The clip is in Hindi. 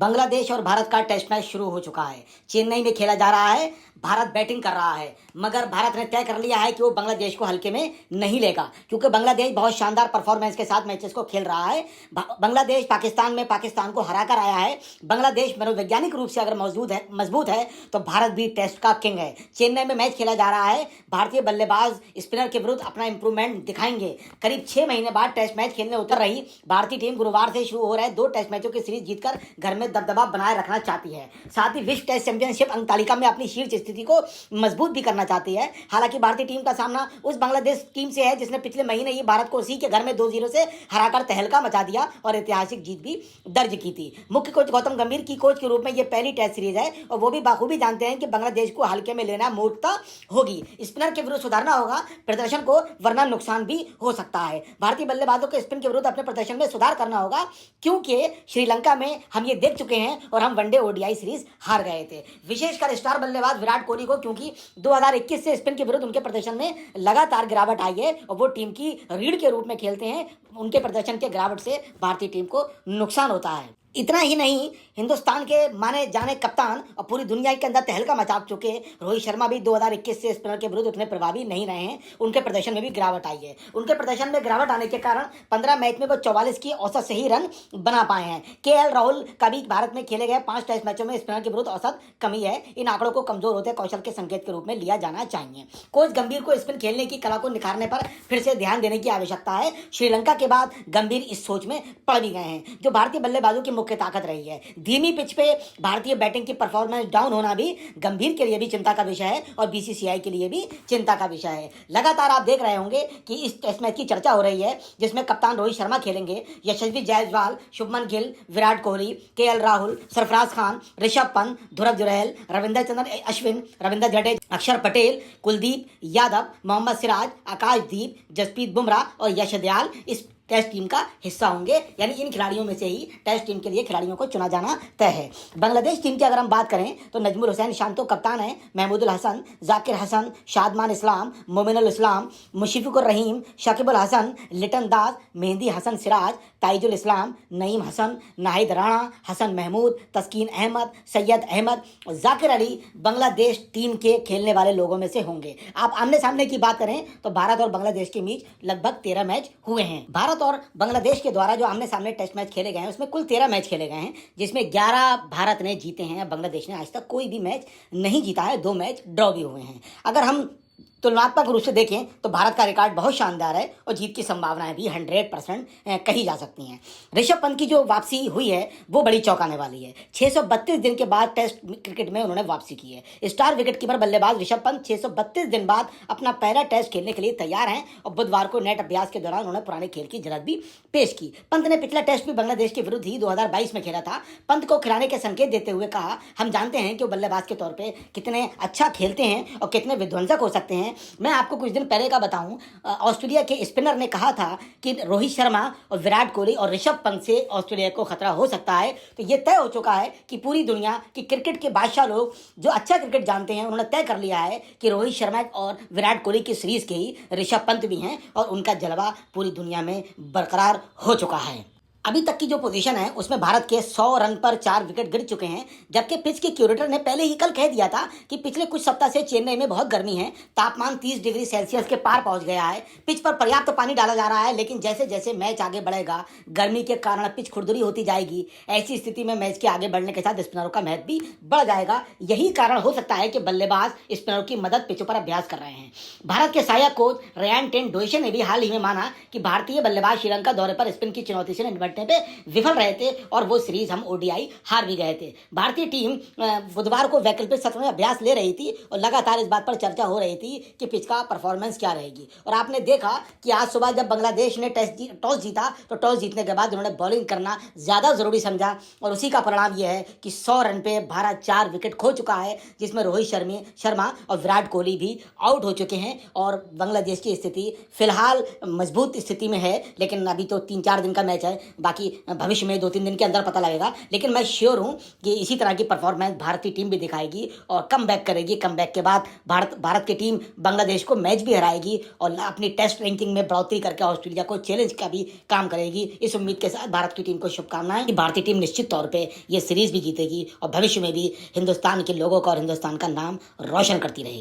बांग्लादेश और भारत का टेस्ट मैच शुरू हो चुका है। चेन्नई में खेला जा रहा है। भारत बैटिंग कर रहा है, मगर भारत ने तय कर लिया है कि वो बांग्लादेश को हल्के में नहीं लेगा, क्योंकि बांग्लादेश बहुत शानदार परफॉर्मेंस के साथ मैचेस को खेल रहा है। बांग्लादेश पाकिस्तान में पाकिस्तान को हरा कर आया है। बांग्लादेश मनोवैज्ञानिक रूप से अगर मजबूत है तो भारत भी टेस्ट का किंग है। चेन्नई में मैच खेला जा रहा है। भारतीय बल्लेबाज स्पिनर के विरुद्ध अपना इंप्रूवमेंट दिखाएंगे। करीब 6 महीने बाद टेस्ट मैच खेलने उतर रही भारतीय टीम गुरुवार से शुरू हो रहे 2 टेस्ट मैचों की सीरीज जीतकर घर में दबदबा बनाए रखना चाहती है। साथ ही विश्व टेस्ट चैंपियनशिप अंक तालिका में अपनी शीर्ष स्थिति को मजबूत भी करना चाहती है। हालांकि भारतीय टीम का सामना उस बांग्लादेश टीम से है जिसने पिछले महीने ही भारत को उसी के घर में 2-0 से हराकर तहलका मचा दिया और ऐतिहासिक जीत भी दर्ज की थी। मुख्य कोच गौतम गंभीर की कोच के रूप में यह पहली टेस्ट सीरीज है और वो भी बाखूबी जानते हैं कि बांग्लादेश को हल्के में लेना मूर्खता होगी। स्पिनर के विरुद्ध सुधारना होगा प्रदर्शन को, वरना नुकसान भी हो सकता है। भारतीय बल्लेबाजों को स्पिन के विरुद्ध अपने प्रदर्शन में सुधार करना होगा, क्योंकि श्रीलंका में हम ये देख चुके हैं और हम वनडे ओडीआई सीरीज हार गए थे। विशेषकर स्टार बल्लेबाज विराट कोहली को, क्योंकि 2021 से स्पिन के विरुद्ध उनके प्रदर्शन में लगातार गिरावट आई है और वो टीम की रीढ़ के रूप में खेलते हैं। उनके प्रदर्शन के गिरावट से भारतीय टीम को नुकसान होता है। इतना ही नहीं, हिंदुस्तान के माने जाने कप्तान और पूरी दुनिया के अंदर तहलका मचा चुके रोहित शर्मा भी 2021 से स्पिनर के विरुद्ध उतने प्रभावी नहीं रहे हैं। उनके प्रदर्शन में भी गिरावट आई है। उनके प्रदर्शन में गिरावट आने के कारण 15 मैच में वो 44 की औसत से ही रन बना पाए हैं। केएल राहुल का भी भारत में खेले गए 5 टेस्ट मैचों में स्पिनर के विरुद्ध औसत कमी है। इन आंकड़ों को कमजोर होते कौशल के संकेत के रूप में लिया जाना चाहिए। कोच गंभीर को स्पिन खेलने की कला को निखारने पर फिर से ध्यान देने की आवश्यकता है। श्रीलंका के बाद गंभीर इस सोच में पड़ भी गए हैं, जो भारतीय बल्लेबाजों की मुख्य ताकत रही है। धीमी पिच पे भारतीय बैटिंग की परफॉर्मेंस डाउन होना भी गंभीर के लिए भी चिंता का विषय है और बीसीसीआई के लिए भी चिंता का विषय है। लगातार आप देख रहे होंगे कि इस टेस्ट मैच की चर्चा हो रही है, जिसमें कप्तान रोहित शर्मा खेलेंगे, यशस्वी जायसवाल, शुभमन गिल, विराट कोहली, केएल राहुल, सरफराज खान, ऋषभ पंत, ध्रुव जुरैल, रविंद्रचंद्रन अश्विन, रविंद्र जडेजा, अक्षर पटेल, कुलदीप यादव, मोहम्मद सिराज, आकाशदीप, जसप्रीत बुमराह और यश दयाल इस टेस्ट टीम का हिस्सा होंगे। यानी इन खिलाड़ियों में से ही टेस्ट टीम के लिए खिलाड़ियों को चुना जाना तय है। बांग्लादेश टीम की अगर हम बात करें तो नजमुल हुसैन शांतो कप्तान है, महमूदुल हसन, जाकिर हसन, शादमान इस्लाम, मोमिनुल इस्लाम, मुशफिकुर रहीम, शकीबुल हसन, लिटन दास, मेहंदी हसन सिराज, ताइजुल इस्लाम, नईम हसन, नाहिद राणा, हसन महमूद, तस्कीन अहमद, सैयद अहमद और जाकिर अली बांग्लादेश टीम के खेलने वाले लोगों में से होंगे। आप आमने सामने की बात करें तो भारत और बांग्लादेश के बीच लगभग 13 मैच हुए हैं। भारत और बांग्लादेश के द्वारा जो आमने सामने टेस्ट मैच खेले गए हैं उसमें कुल 13 मैच खेले गए हैं, जिसमें 11 भारत ने जीते हैं। बांग्लादेश ने आज तक कोई भी मैच नहीं जीता है। 2 मैच ड्रॉ भी हुए हैं। अगर हम तुलनात्मक रूप से देखें तो भारत का रिकॉर्ड बहुत शानदार है और जीत की संभावनाएं भी 100% कही जा सकती हैं। ऋषभ पंत की जो वापसी हुई है वो बड़ी चौंकाने वाली है। 632 दिन के बाद टेस्ट क्रिकेट में उन्होंने वापसी की है। स्टार विकेटकीपर बल्लेबाज ऋषभ पंत 632 दिन बाद अपना पहला टेस्ट खेलने के लिए तैयार हैं और बुधवार को नेट अभ्यास के दौरान उन्होंने पुराने खेल की झलक भी पेश की। पंत ने पिछला टेस्ट भी बांग्लादेश के विरुद्ध ही 2022 में खेला था। पंत को खिलाने के संकेत देते हुए कहा, हम जानते हैं कि वो बल्लेबाज के तौर पर कितने अच्छा खेलते हैं और कितने विध्वंसक हो सकते हैं। मैं आपको कुछ दिन पहले का बताऊं, ऑस्ट्रेलिया के स्पिनर ने कहा था कि रोहित शर्मा और विराट कोहली और ऋषभ पंत से ऑस्ट्रेलिया को खतरा हो सकता है। तो ये तय हो चुका है कि पूरी दुनिया की क्रिकेट के बादशाह लोग जो अच्छा क्रिकेट जानते हैं उन्होंने तय कर लिया है कि रोहित शर्मा और विराट कोहली की सीरीज के ही ऋषभ पंत भी हैं और उनका जलवा पूरी दुनिया में बरकरार हो चुका है। अभी तक की जो पोजीशन है उसमें भारत के 100 रन पर 4 विकेट गिर चुके हैं, जबकि पिच के क्यूरेटर ने पहले ही कल कह दिया था कि पिछले कुछ सप्ताह से चेन्नई में बहुत गर्मी है। तापमान 30 डिग्री सेल्सियस के पार पहुंच गया है। पिच पर पर्याप्त पानी डाला जा रहा है, लेकिन जैसे जैसे मैच आगे बढ़ेगा गर्मी के कारण पिच खुरदुरी होती जाएगी। ऐसी स्थिति में मैच के आगे बढ़ने के साथ स्पिनरों का महत्व भी बढ़ जाएगा। यही कारण हो सकता है कि बल्लेबाज स्पिनरों की मदद पिचों पर अभ्यास कर रहे हैं। भारत के सहायक कोच रयान टेन डोइशे ने भी हाल ही में माना कि भारतीय बल्लेबाज श्रीलंका दौरे पर स्पिन की चुनौती से निपटने पे विफल रहे थे और वो सीरीज हम ओडीआई हार भी गए थे। भारतीय टीम बुधवार को वैकल्पिक सत्र में अभ्यास ले रही थी और लगातार इस बात पर चर्चा हो रही थी कि पिच का परफॉर्मेंस क्या रहेगी। और आपने देखा कि आज सुबह जब बांग्लादेश ने टॉस जीता तो टॉस जीतने के बाद उन्होंने बॉलिंग करना ज़्यादा ज़रूरी समझा और उसी का परिणाम यह है कि 100 रन पे भारत 4 विकेट खो चुका है, जिसमें रोहित शर्मा और विराट कोहली भी आउट हो चुके हैं। और बांग्लादेश की स्थिति फिलहाल मजबूत स्थिति में है, लेकिन अभी तो 3-4 दिन का मैच है। बाकी भविष्य में 2-3 दिन के अंदर पता लगेगा, लेकिन मैं श्योर हूँ कि इसी तरह की परफॉर्मेंस भारतीय टीम भी दिखाएगी और कम बैक करेगी। कम बैक के बाद भारत की टीम बांग्लादेश को मैच भी हराएगी और अपनी टेस्ट रैंकिंग में बढ़ोतरी करके ऑस्ट्रेलिया को चैलेंज का भी काम करेगी। इस उम्मीद के साथ भारत की टीम को शुभकामनाएं कि भारतीय टीम निश्चित तौर पे ये सीरीज भी जीतेगी और भविष्य में भी हिंदुस्तान के लोगों का और हिंदुस्तान का नाम रोशन करती रहेगी।